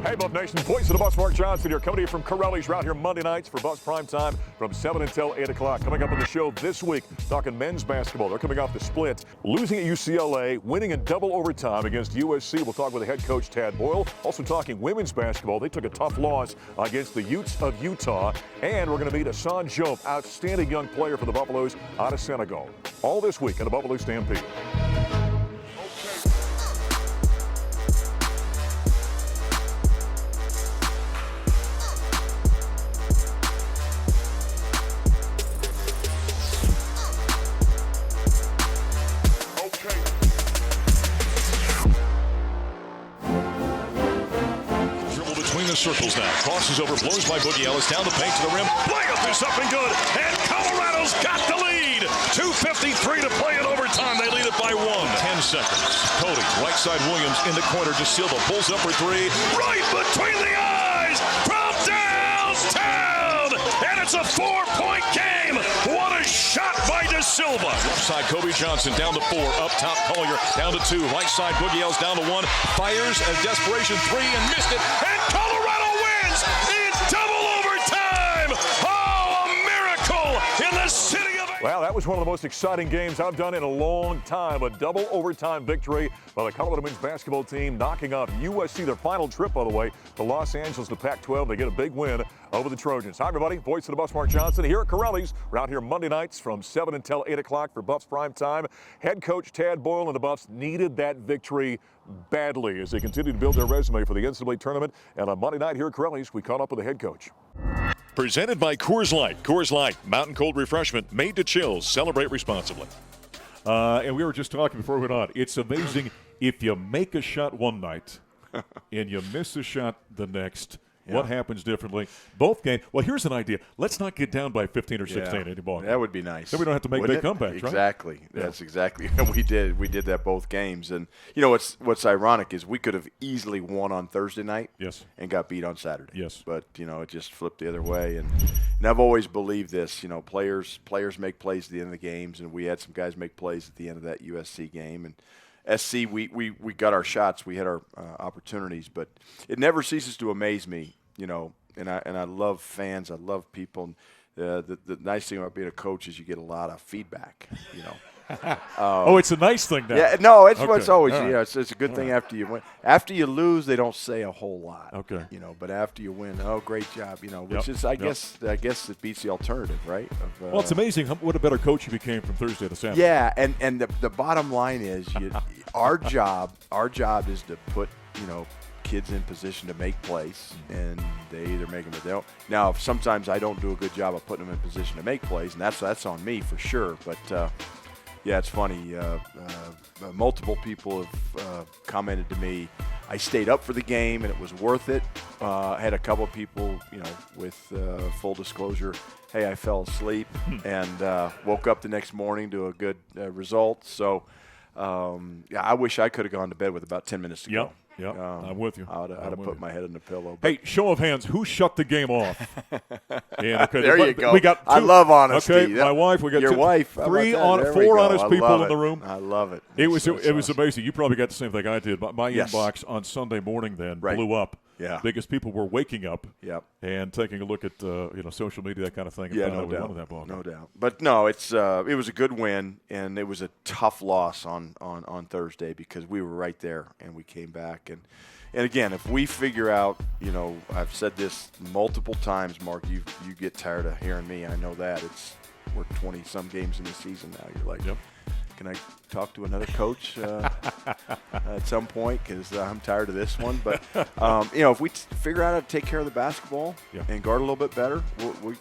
Hey, Buff Nation, voice of the Buffs, Mark Johnson here, coming to you from Corelli's right here Monday nights for Buffs Prime Time from 7 until 8 o'clock. Coming up on the show this week, talking men's basketball. They're coming off the split, losing at UCLA, winning in double overtime against USC. We'll talk with the head coach, Tad Boyle. Also talking women's basketball. They took a tough loss against the Utes of Utah. And we're going to meet Assane, outstanding young player for the Buffaloes out of Senegal. All this week on the Buffalo Stampede. Circles now, crosses over, blows by Boogie Ellis, down the paint to the rim, layup is up and good, and Colorado's got the lead. 2:53 to play in overtime, they lead it by 1. 10 seconds, Cody, right side Williams in the corner, De Silva pulls up for 3, right between the eyes, from downtown, and it's a 4-point game. What a shot by De Silva. Left side, Kobe Johnson down to 4, up top Collier, down to 2, right side Boogie Ellis down to 1, fires a desperation 3 and missed it, and Colorado wins in double overtime. Oh, a miracle in the city of... Well, that was one of the most exciting games I've done in a long time. A double overtime victory by the Colorado men's basketball team, knocking off USC, their final trip, by the way, to Los Angeles, the Pac-12. They get a big win over the Trojans. Hi, everybody. Voice of the Buffs, Mark Johnson, here at Corelli's. We're out here Monday nights from 7 until 8 o'clock for Buffs Prime Time. Head coach Tad Boyle and the Buffs needed that victory badly as they continue to build their resume for the NCAA tournament. And on Monday night here at Corelli's, we caught up with the head coach. Presented by Coors Light. Coors Light, mountain cold refreshment made to chill. Celebrate responsibly. And we were just talking before we went on. It's amazing if you make a shot one night and you miss a shot the next. Yeah. What happens differently? Both games. Well, here's an idea. Let's not get down by 15 or 16 anymore. That would be nice. Then we don't have to make big comebacks, right? Exactly. That's exactly what we did. We did that both games. And, you know, what's ironic is we could have easily won on Thursday night and got beat on Saturday. Yes. But, you know, it just flipped the other way. And I've always believed this. You know, players make plays at the end of the games, and we had some guys make plays at the end of that USC game. And SC, we got our shots. We had our opportunities. But it never ceases to amaze me, you know, and I love fans. I love people. The nice thing about being a coach is you get a lot of feedback, you know. It's a nice thing now. Yeah, no, it's always, right. you know, it's a good thing after you win. After you lose, they don't say a whole lot. Okay. You know, but after you win, oh, great job, you know, which is, I guess it beats the alternative, right? Well, it's amazing what a better coach you became from Thursday to Saturday. Yeah, and the bottom line is our job is to put, you know, kids in position to make plays, and they either make them or they don't. Now, sometimes I don't do a good job of putting them in position to make plays, and that's on me for sure. But yeah, it's funny. Multiple people have commented to me, I stayed up for the game and it was worth it. I had a couple of people, you know, with full disclosure, hey, I fell asleep and woke up the next morning to a good result. So, yeah, I wish I could have gone to bed with about 10 minutes to go. Yeah, I'm with you. I'd have put my head on the pillow. Hey, show of hands, who shut the game off? There you go. We got 2. I love honesty. Okay, my wife. We got your 2, wife. 4 honest people in the room. I love it. It was amazing. You probably got the same thing I did. My inbox on Sunday morning blew up. Yeah. Because people were waking up and taking a look at social media, that kind of thing. Yeah, no doubt. No doubt. But no, it was a good win, and it was a tough loss on Thursday because we were right there and we came back. And again, if we figure out, you know, I've said this multiple times, Mark, you get tired of hearing me. I know that. We're 20-some games in the season now. You're like, can I talk to another coach at some point? Because I'm tired of this one. But, you know, if we figure out how to take care of the basketball and guard a little bit better,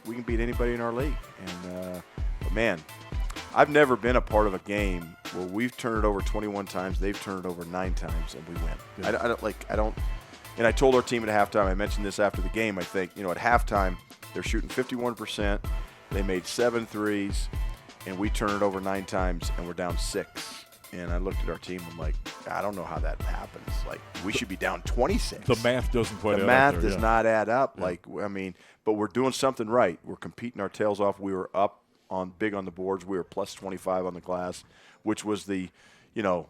we can beat anybody in our league. And, but man, I've never been a part of a game where we've turned it over 21 times, they've turned it over 9 times, and we win. Yeah. And I told our team at halftime, I mentioned this after the game, I think, you know, at halftime, they're shooting 51%. They made 7 threes, and we turned it over 9 times, and we're down 6. And I looked at our team, I'm like, I don't know how that happens. Like, we should be down 26. The math doesn't quite add up. The math does not add up. Yeah. Like, I mean, but we're doing something right. We're competing our tails off. We were up big on the boards. We were plus 25 on the glass, which was the, you know,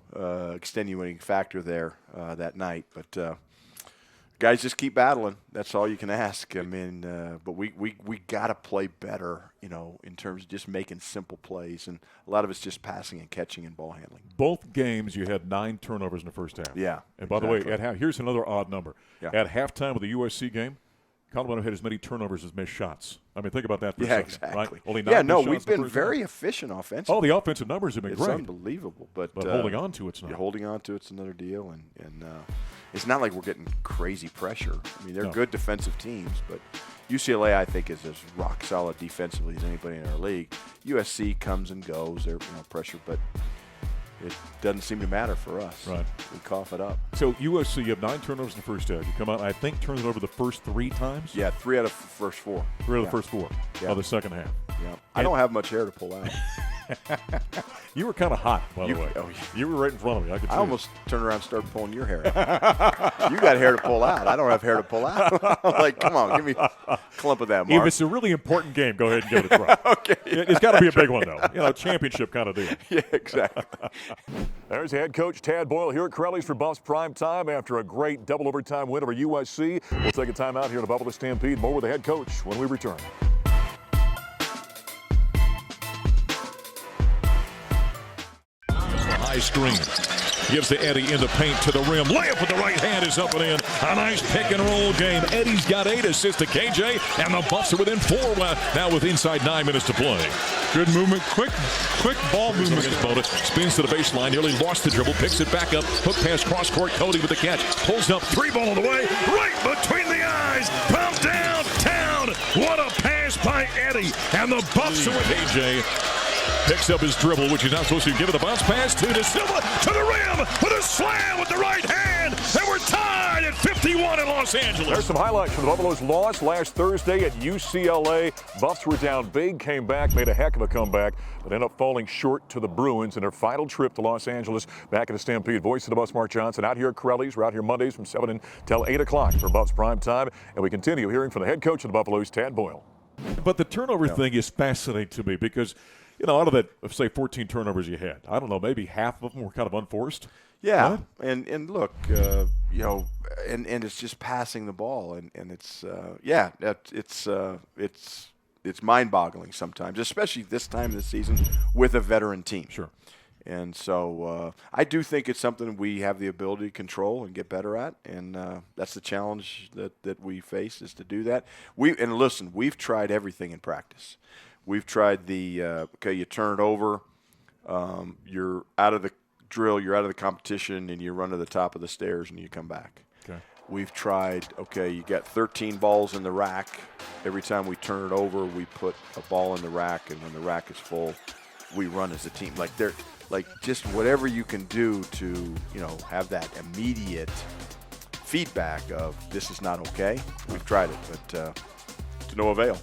extenuating factor there that night. But guys just keep battling. That's all you can ask. I mean, but we got to play better, in terms of just making simple plays. And a lot of it's just passing and catching and ball handling. Both games, you had 9 turnovers in the first half. Yeah. And by the way, here's another odd number. Yeah. At halftime of the USC game, Colorado had as many turnovers as missed shots. I mean, think about that for a second. Exactly. Right? Only 9 missed shots we've in the been first very half. efficient offensively. Oh, the offensive numbers have been It's great. unbelievable. But holding on to it's not. Holding on to it's another deal. And it's not like we're getting crazy pressure. I mean, they're good defensive teams, but UCLA, I think, is as rock solid defensively as anybody in our league. USC comes and goes. They're pressure, but it doesn't seem to matter for us. Right. We cough it up. So USC, you have 9 turnovers in the first half. You come out, I think, turns it over the first 3 times. Yeah, 3 out of the first 4. 3 out of the first 4 of the second half. Yeah. I don't have much hair to pull out. You were kind of hot, by the way. Oh, yeah. You were right in front of me. I could see I almost turned around and started pulling your hair out. You got hair to pull out. I don't have hair to pull out. I'm like, come on, give me a clump of that, Mark. If it's a really important game, go ahead and give it a try. Okay. It's got to be a big one, though. Championship kind of deal. Yeah, exactly. There's head coach Tad Boyle here at Corelli's for Buffs Prime Time after a great double overtime win over USC. We'll take a time out here to Buffalo Stampede. More with the head coach when we return. High screen. Gives to Eddie in the paint to the rim. Layup with the right hand is up and in. A nice pick and roll game. Eddie's got 8 assists to KJ, and the Buffs are within 4 now with inside 9 minutes to play. Good movement, quick ball movement. Spins to the baseline, nearly lost the dribble, picks it back up, hook pass cross court. Cody with the catch, pulls up 3 ball on the way, right between the eyes, pumped downtown. What a pass by Eddie, and the Buffs are with KJ. Picks up his dribble, which he's not supposed to give it a bounce pass to De Silva to the rim with a slam with the right hand, and we're tied at 51 in Los Angeles. There's some highlights from the Buffalo's loss last Thursday at UCLA. Buffs were down big, came back, made a heck of a comeback, but ended up falling short to the Bruins in their final trip to Los Angeles. Back at the Stampede, voice of the Buffs, Mark Johnson, out here at Corelli's. We're out here Mondays from 7 until 8 o'clock for Buffs Prime Time, and we continue hearing from the head coach of the Buffaloes, Tad Boyle. But the turnover thing is fascinating to me because, out of that, say, 14 turnovers you had, I don't know, maybe half of them were kind of unforced. Yeah, and look, and it's just passing the ball, and it's it's mind-boggling sometimes, especially this time of the season with a veteran team. Sure. And so I do think it's something we have the ability to control and get better at, and that's the challenge that we face is to do that. We've tried everything in practice. We've tried you turn it over, you're out of the drill, you're out of the competition, and you run to the top of the stairs and you come back. Okay. We've tried, you got 13 balls in the rack. Every time we turn it over, we put a ball in the rack, and when the rack is full, we run as a team. Just whatever you can do to, have that immediate feedback of this is not okay. We've tried it, but to no avail.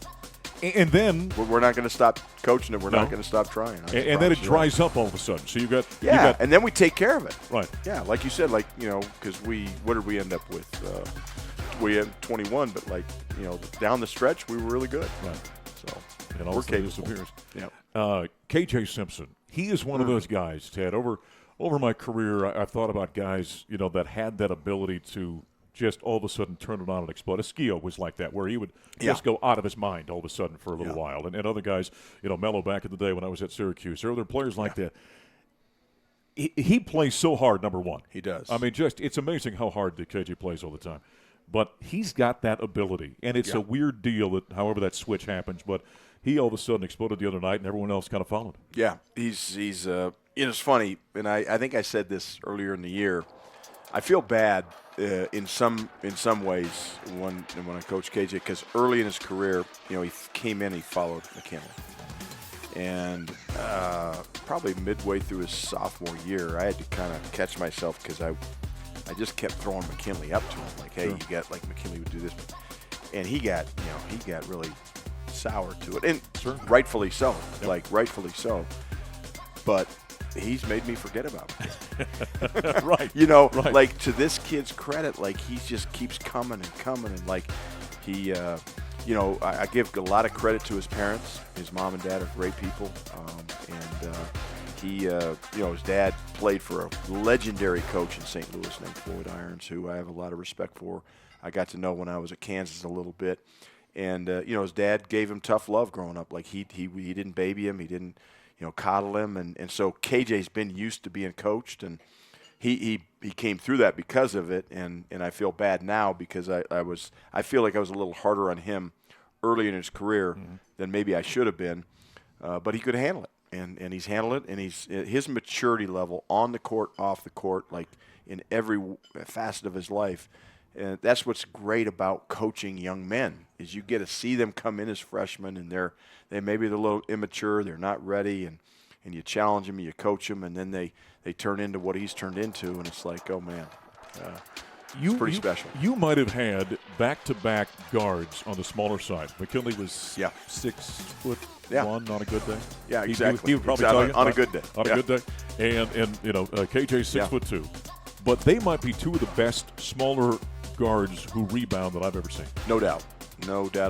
And then we're not going to stop coaching it. We're not going to stop trying. And then it dries up all of a sudden. So you got and then we take care of it. Right. Yeah, like you said, because what did we end up with? We had 21, but down the stretch we were really good. Right. So and all we're capable. capable. Yeah. KJ Simpson, he is one of those guys, Ted. Over my career, I've thought about guys, that had that ability to just all of a sudden turn it on and explode. Esquio was like that, where he would just go out of his mind all of a sudden for a little while. And other guys, Melo back in the day when I was at Syracuse, there were other players like that. He plays so hard, number one. He does. I mean, it's amazing how hard that KJ plays all the time. But he's got that ability, and it's a weird deal that however that switch happens, but he all of a sudden exploded the other night, and everyone else kind of followed. Yeah, he's it's funny, and I think I said this earlier in the year. I feel bad in some ways when I coach KJ because early in his career, he came in, he followed McKinley, and probably midway through his sophomore year, I had to kind of catch myself because I just kept throwing McKinley up to him, like, hey, you got McKinley would do this, and he got really sour to it, and rightfully so, rightfully so, but he's made me forget about him. Right. Like to this kid's credit, he just keeps coming and coming, and he, I give a lot of credit to his parents. His mom and dad are great people, and he, his dad played for a legendary coach in St. Louis named Floyd Irons, who I have a lot of respect for. I got to know when I was at Kansas a little bit. And, his dad gave him tough love growing up. Like, he didn't baby him. He didn't, coddle him. And so KJ's been used to being coached, and he came through that because of it. And I feel bad now because I feel like I was a little harder on him early in his career than maybe I should have been. But he could handle it. And he's handled it, and his maturity level on the court, off the court, like in every facet of his life. And that's what's great about coaching young men is you get to see them come in as freshmen, and they maybe they're a little immature, they're not ready, and you challenge them, and you coach them, and then they turn into what he's turned into, and it's like, oh man, it's pretty special. You might have had back-to-back guards on the smaller side. McKinley was 6'1" on a good day. Yeah, exactly. He would probably tell you on a good day. On a good day, and KJ's 6'2", but they might be two of the best smaller guards who rebound that I've ever seen. No doubt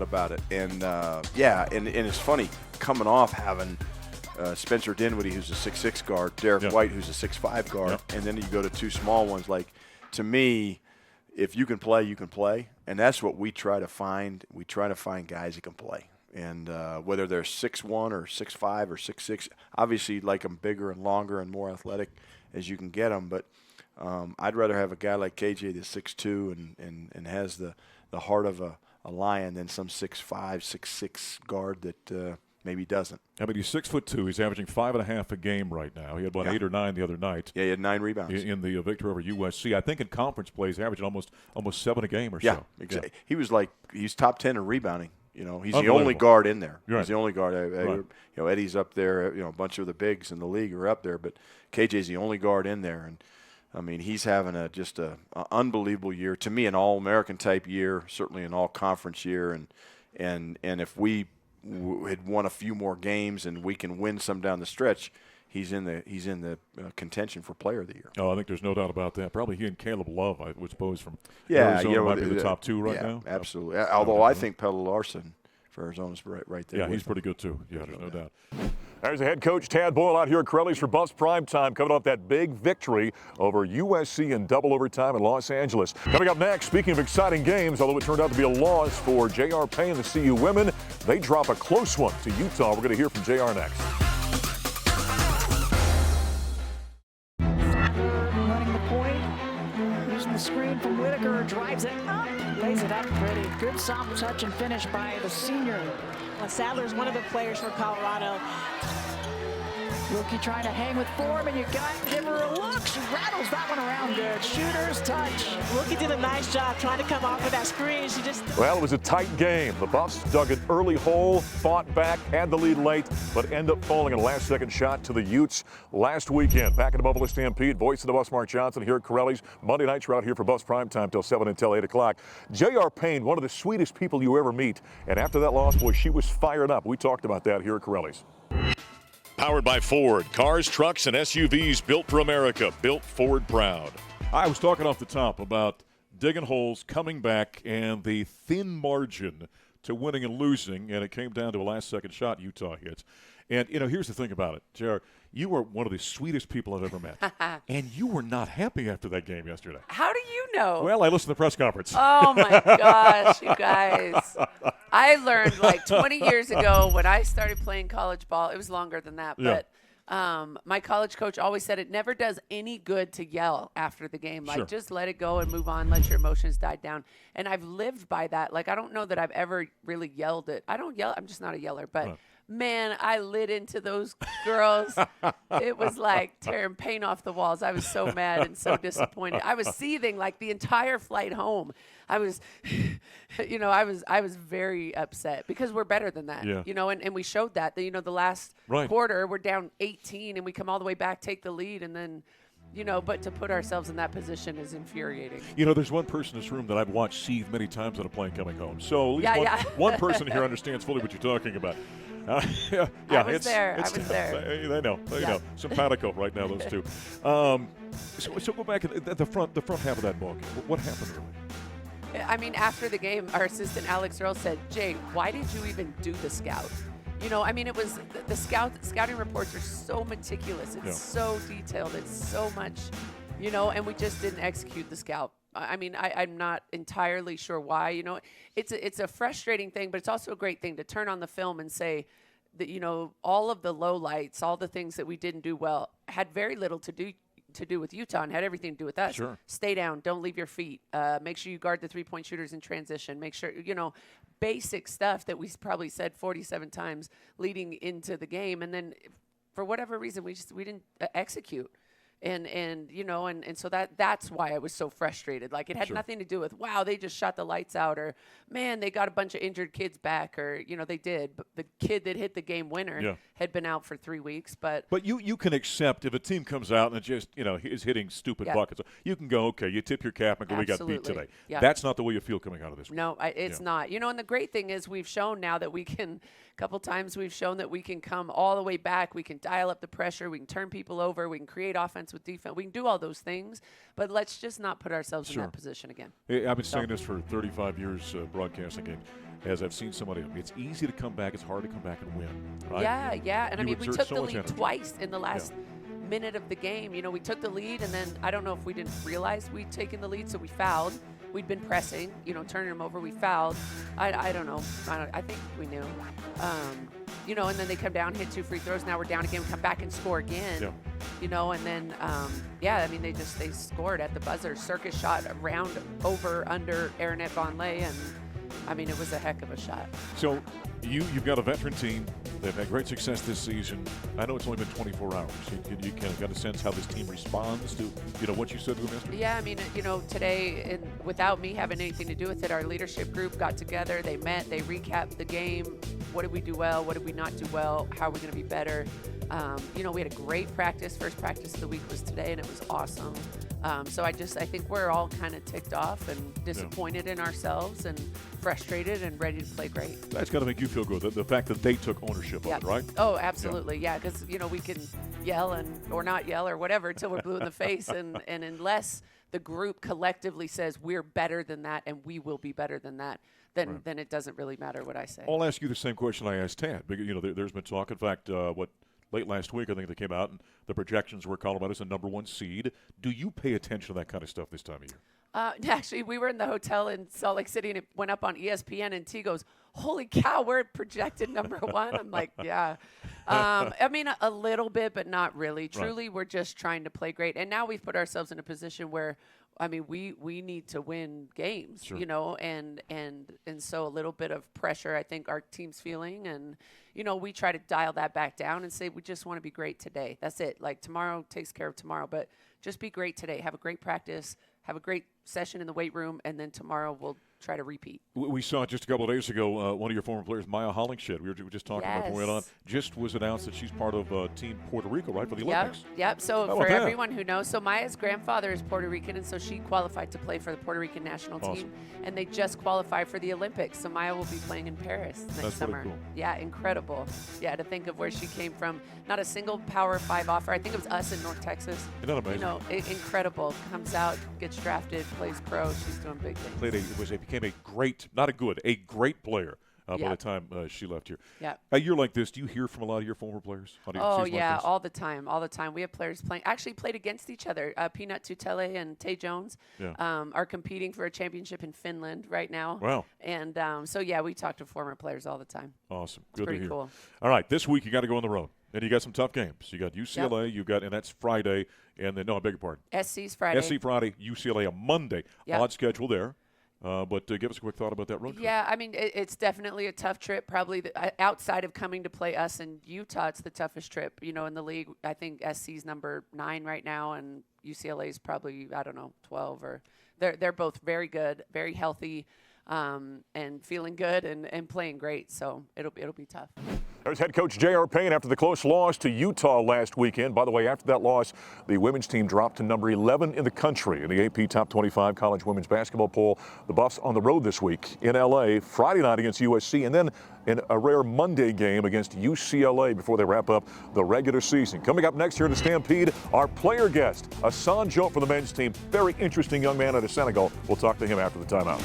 about it. And and it's funny coming off having Spencer Dinwiddie, who's a 6'6" guard, Derek White, who's a 6'5" guard, and then you go to two small ones. Like, to me, if you can play, you can play, and that's what we try to find. We try to find guys that can play, and whether they're 6'1" or 6'5" or 6'6", obviously you'd like them bigger and longer and more athletic as you can get them, but I'd rather have a guy like KJ that's 6'2" and has the heart of a lion than some 6'5", 6'6" guard that maybe doesn't. I mean, he's 6'2". He's averaging 5.5 a game right now. He had about 8 or 9 the other night. Yeah, he had 9 rebounds in the victory over USC. I think in conference play, he's averaging almost 7 a game or so. Yeah, exactly. Yeah. He's top 10 in rebounding. He's the only guard in there. Right. He's the only guard. Eddie's up there. A bunch of the bigs in the league are up there, but KJ's the only guard in there. And I mean, he's having just a unbelievable year. To me, an All-American type year, certainly an All-Conference year. And if we had won a few more games and we can win some down the stretch, he's in the contention for Player of the Year. Oh, I think there's no doubt about that. Probably he and Caleb Love, I would suppose, from Arizona might be the top 2 right now. Absolutely. Although I think Pelle Larsson for Arizona's right there. Yeah, he's pretty good too. Yeah, there's no doubt. There's the head coach, Tad Boyle, out here at Corelli's for Buffs Primetime, coming off that big victory over USC in double overtime in Los Angeles. Coming up next, speaking of exciting games, although it turned out to be a loss for J.R. Payne, the CU women, they drop a close one to Utah. We're going to hear from J.R. next. Running the point, using the screen from Whitaker, drives it up, lays it up pretty. Good soft touch and finish by the senior. Sadler's one of the players for Colorado. Rookie trying to hang with form, and you got to give her a look. She rattles that one around good. Shooter's touch. Rookie did a nice job trying to come off with that screen. She just... Well, it was a tight game. The Buffs dug an early hole, fought back, had the lead late, but ended up falling in a last-second shot to the Utes last weekend. Back in the Buffalo Stampede, voice of the Buffs, Mark Johnson, here at Corelli's. Monday nights, we're out here for Buffs Primetime till 7 until 8 o'clock. J.R. Payne, one of the sweetest people you ever meet. And after that loss, boy, she was fired up. We talked about that here at Corelli's. Powered by Ford. Cars, trucks, and SUVs built for America. Built Ford proud. I was talking off the top about digging holes, coming back, and the thin margin to winning and losing, and it came down to a last-second shot Utah hits. And, here's the thing about it, JR. You were one of the sweetest people I've ever met. And you were not happy after that game yesterday. How do you know? Well, I listened to the press conference. Oh, my gosh, you guys. I learned like 20 years ago when I started playing college ball. It was longer than that. Yeah. But my college coach always said it never does any good to yell after the game. Like, just let it go and move on. Let your emotions die down. And I've lived by that. Like, I don't know that I've ever really yelled it. I don't yell. I'm just not a yeller. But man, I lit into those girls. It was like tearing paint off the walls. I was so mad and so disappointed. I was seething like the entire flight home. I was, I was very upset because we're better than that, and we showed that. The last quarter, we're down 18 and we come all the way back, take the lead, and then, but to put ourselves in that position is infuriating. There's one person in this room that I've watched seethe many times on a plane coming home. So at least one person here understands fully what you're talking about. I was there. They know. Simpatico right now, those two. So go back at the front half of that ball game. What happened really? I mean, after the game, our assistant Alex Earl said, "Jay, why did you even do the scout?" It was the scouting reports are so meticulous. It's so detailed. It's so much, and we just didn't execute the scout. I mean, I'm not entirely sure why. You know, it's a frustrating thing, but it's also a great thing to turn on the film and say that, you know, all of the lowlights, all the things that we didn't do well had very little to do with Utah and had everything to do with us. Sure. Stay down. Don't leave your feet. Make sure you guard the three-point shooters in transition. Make sure, you know, basic stuff that we probably said 47 times leading into the game. And then for whatever reason, we didn't execute. And you know, and so that's why I was so frustrated. Like, it had nothing to do with, wow, they just shot the lights out, or, man, they got a bunch of injured kids back, or, you know, they did. But the kid that hit the game winner had been out for 3 weeks. But you can accept if a team comes out and it just, you know, is hitting stupid buckets. You can go, okay, you tip your cap and go, we got beat today. Yeah. That's not the way you feel coming out of this. No, it's not. You know, and the great thing is we've shown now that we can, a couple times we've shown that we can come all the way back. We can dial up the pressure. We can turn people over. We can create offense with defense. We can do all those things, but let's just not put ourselves in that position again. I've been saying this for 35 years broadcasting games. As I've seen somebody, it's easy to come back. It's hard to come back and win. Right? Yeah. And I mean, we took the lead energy twice in the last minute of the game. You know, we took the lead, and then I don't know if we didn't realize we'd taken the lead, so we fouled. We'd been pressing, you know, turning them over. We fouled. I don't know. I think we knew. You know, and then they come down, hit 2 free throws. Now we're down again. We come back and score again. Yeah. You know, and then, I mean, they scored at the buzzer. Circus shot around, over, under Aaron Vonleh, and I mean, it was a heck of a shot. So you've got a veteran team. They've had great success this season. I know it's only been 24 hours. You kind of got a sense how this team responds to, you know, what you said to them yesterday? Yeah, I mean, you know, today, without me having anything to do with it, our leadership group got together. They met. They recapped the game. What did we do well? What did we not do well? How are we going to be better? You know, we had a great practice. First practice of the week was today, and it was awesome. So I think we're all kind of ticked off and disappointed in ourselves and frustrated and ready to play great. That's got to make you feel good, the fact that they took ownership of it, right? Oh, absolutely, yeah, because, you know, we can yell or not yell or whatever until we're blue in the face, and unless the group collectively says we're better than that and we will be better than that, then it doesn't really matter what I say. I'll ask you the same question I asked Tad, because, you know, there's been talk, in fact, late last week, I think they came out, and the projections were Colorado's a #1 seed. Do you pay attention to that kind of stuff this time of year? Actually, we were in the hotel in Salt Lake City, and it went up on ESPN, and T goes, holy cow, we're projected #1. I'm like, yeah. I mean, a little bit, but not really. Truly, we're just trying to play great. And now we've put ourselves in a position where, I mean, we need to win games, you know, and so a little bit of pressure I think our team's feeling, and, you know, we try to dial that back down and say we just want to be great today. That's it. Like, tomorrow takes care of tomorrow, but just be great today. Have a great practice. Have a great session in the weight room, and then tomorrow we'll try to repeat. We saw just a couple of days ago one of your former players, Maya Hollingshed. We were just talking about before we went on. Just was announced that she's part of Team Puerto Rico, right, for the Olympics. Yep. So for everyone who knows, so Maya's grandfather is Puerto Rican, and so she qualified to play for the Puerto Rican national team, and they just qualified for the Olympics. So Maya will be playing in Paris next summer. Cool. Yeah, incredible. Yeah, to think of where she came from. Not a single Power 5 offer. I think it was us in North Texas. Isn't that amazing? You know, incredible. Comes out, gets drafted, plays pro. She's doing big things. Became a great, not a good, a great player by the time she left here. Yeah. A year like this, do you hear from a lot of your former players? Oh, yeah, all the time. We have players actually played against each other. Peanut Tutele and Tay Jones are competing for a championship in Finland right now. Wow. And so, yeah, we talk to former players all the time. Awesome. Good to hear. Pretty cool. All right, this week you got to go on the road. And you got some tough games. You got UCLA, and that's Friday. And then, no, I beg your pardon. SC's Friday. SC Friday, UCLA on Monday. Yep. Odd schedule there. But give us a quick thought about that road trip. Yeah, I mean, it's definitely a tough trip. Probably outside of coming to play us in Utah, it's the toughest trip, you know, in the league. I think SC's number 9 right now, and UCLA's probably, 12. Or they're both very good, very healthy, and feeling good and playing great. So it'll be tough. There's head coach J.R. Payne after the close loss to Utah last weekend. By the way, after that loss, the women's team dropped to number 11 in the country in the AP Top 25 college women's basketball poll. The Buffs on the road this week in L.A., Friday night against USC, and then in a rare Monday game against UCLA before they wrap up the regular season. Coming up next here at the Stampede, our player guest, Assane Diop for the men's team. Very interesting young man out of Senegal. We'll talk to him after the timeout.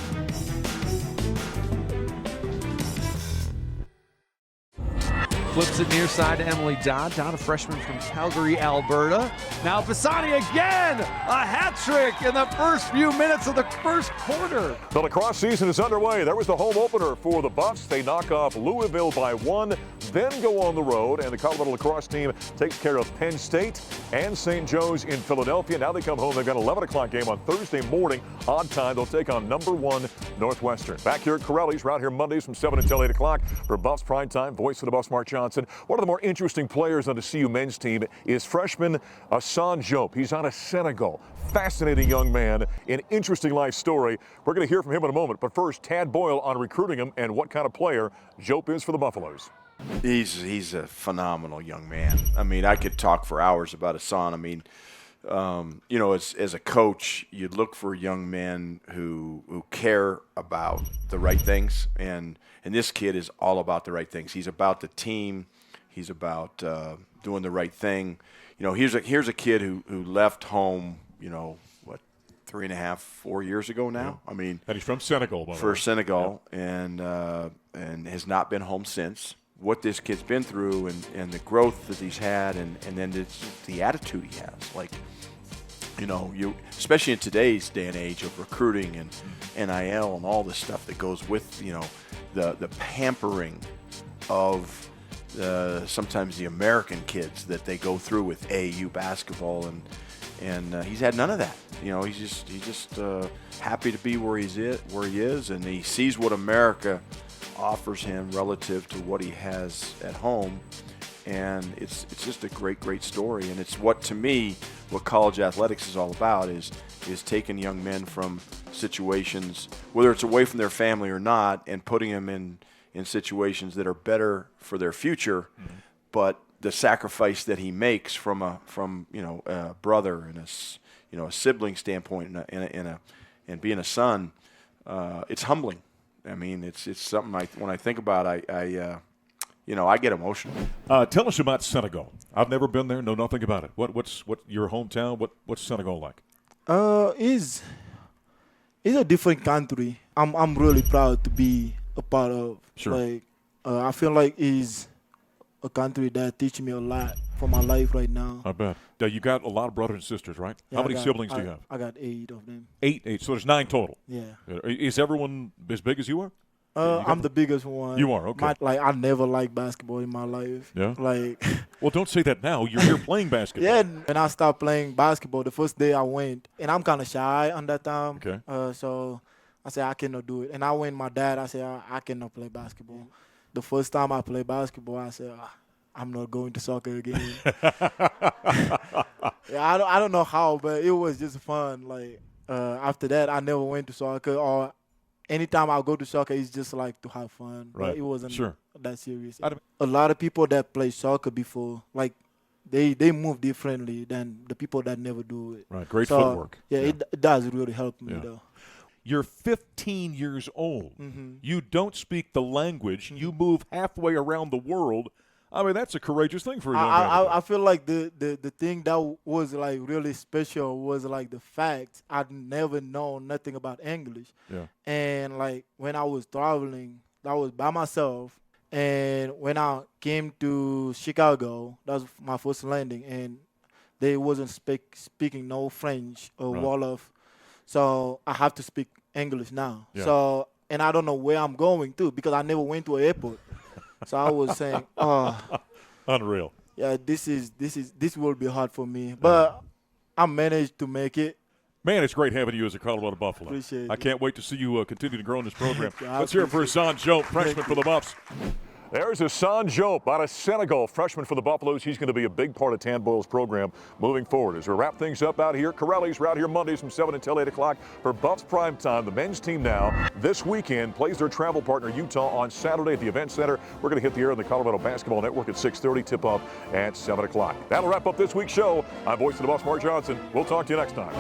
Flips it near side to Emily Dodd. Dodd, a freshman from Calgary, Alberta. Now Pisani again! A hat trick in the first few minutes of the first quarter. The lacrosse season is underway. There was the home opener for the Buffs. They knock off Louisville by 1, then go on the road, and the Colorado lacrosse team takes care of Penn State and St. Joe's in Philadelphia. Now they come home. They've got an 11 o'clock game on Thursday morning. Odd time. They'll take on number 1 Northwestern. Back here at Corelli's, right here Mondays from 7 until 8 o'clock for Buffs Primetime. Voice of the Buffs, Mark Johnson. One of the more interesting players on the CU men's team is freshman Assane Diop. He's out of Senegal. Fascinating young man, an interesting life story. We're going to hear from him in a moment. But first, Tad Boyle on recruiting him and what kind of player Diop is for the Buffaloes. He's a phenomenal young man. I mean, I could talk for hours about Assane. I mean, you know, as a coach, you look for young men who care about the right things, and this kid is all about the right things. He's about the team. He's about doing the right thing. You know, here's a kid who left home, you know, what, 3.5, 4 years ago now. Yeah. I mean, and he's from Senegal, by the way. For Senegal, yeah. And has not been home since. What this kid's been through and the growth that he's had and then the attitude he has. Like, you know, especially in today's day and age of recruiting and NIL and all the stuff that goes with, you know, the pampering of sometimes the American kids that they go through with AAU basketball, and he's had none of that. You know, he's just happy to be where he is, and he sees what America offers him relative to what he has at home, and it's just a great story. And it's what, to me, what college athletics is all about is taking young men from situations, whether it's away from their family or not, and putting them in situations that are better for their future. Mm-hmm. But the sacrifice that he makes from a brother and a sibling standpoint and being a son, it's humbling. I mean, it's something when I think about, I get emotional. Tell us about Senegal. I've never been there, know nothing about it. What's your hometown? What's Senegal like? It's a different country. I'm really proud to be a part of. Sure. Like, I feel like it's a country that teaches me a lot for my life right now. I bet. Now, you got a lot of brothers and sisters, right? Yeah, How many siblings do you have? I got 8 of them. 8. So there's 9 total. Yeah. Is everyone as big as you are? I'm the biggest one. You are, okay. I never liked basketball in my life. Yeah? Like. Well, don't say that now. You're here playing basketball. Yeah, when I started playing basketball, the first day I went, and I'm kind of shy on that time. Okay. So I said, I cannot do it. And I went to my dad, I said, I cannot play basketball. The first time I played basketball, I said, I'm not going to soccer again. Yeah, I don't know how, but it was just fun. Like, after that, I never went to soccer, or anytime I go to soccer, it's just like to have fun. Right. But it wasn't Sure. that serious. A lot of people that play soccer before, like, they move differently than the people that never do it. Right, great footwork. Yeah, yeah. It does really help me, though. You're 15 years old. Mm-hmm. You don't speak the language. You move halfway around the world. I mean, that's a courageous thing for a young man. I feel like the thing that was, like, really special was, like, the fact I'd never known nothing about English. Yeah. And, like, when I was traveling, I was by myself. And when I came to Chicago, that was my first landing, and they wasn't speaking no French or Wolof. So I have to speak English now. Yeah. So, and I don't know where I'm going to because I never went to an airport. So I was saying, unreal. Yeah, this will be hard for me. But I managed to make it. Man, it's great having you as a Colorado Buffalo. Appreciate I can't wait to see you continue to grow in this program. Yeah, Let's hear it for Assane Diop, freshman for the Buffs. There's Assane Diop out of Senegal, freshman for the Buffaloes. He's going to be a big part of Tan Boyle's program moving forward. As we wrap things up out here, Corelli's, we're out here Mondays from 7 until 8 o'clock for Buffs Primetime. The men's team now, this weekend, plays their travel partner Utah on Saturday at the Event Center. We're going to hit the air on the Colorado Basketball Network at 6:30, tip-off at 7 o'clock. That'll wrap up this week's show. I'm Voice of the Buffs, Mark Johnson. We'll talk to you next time.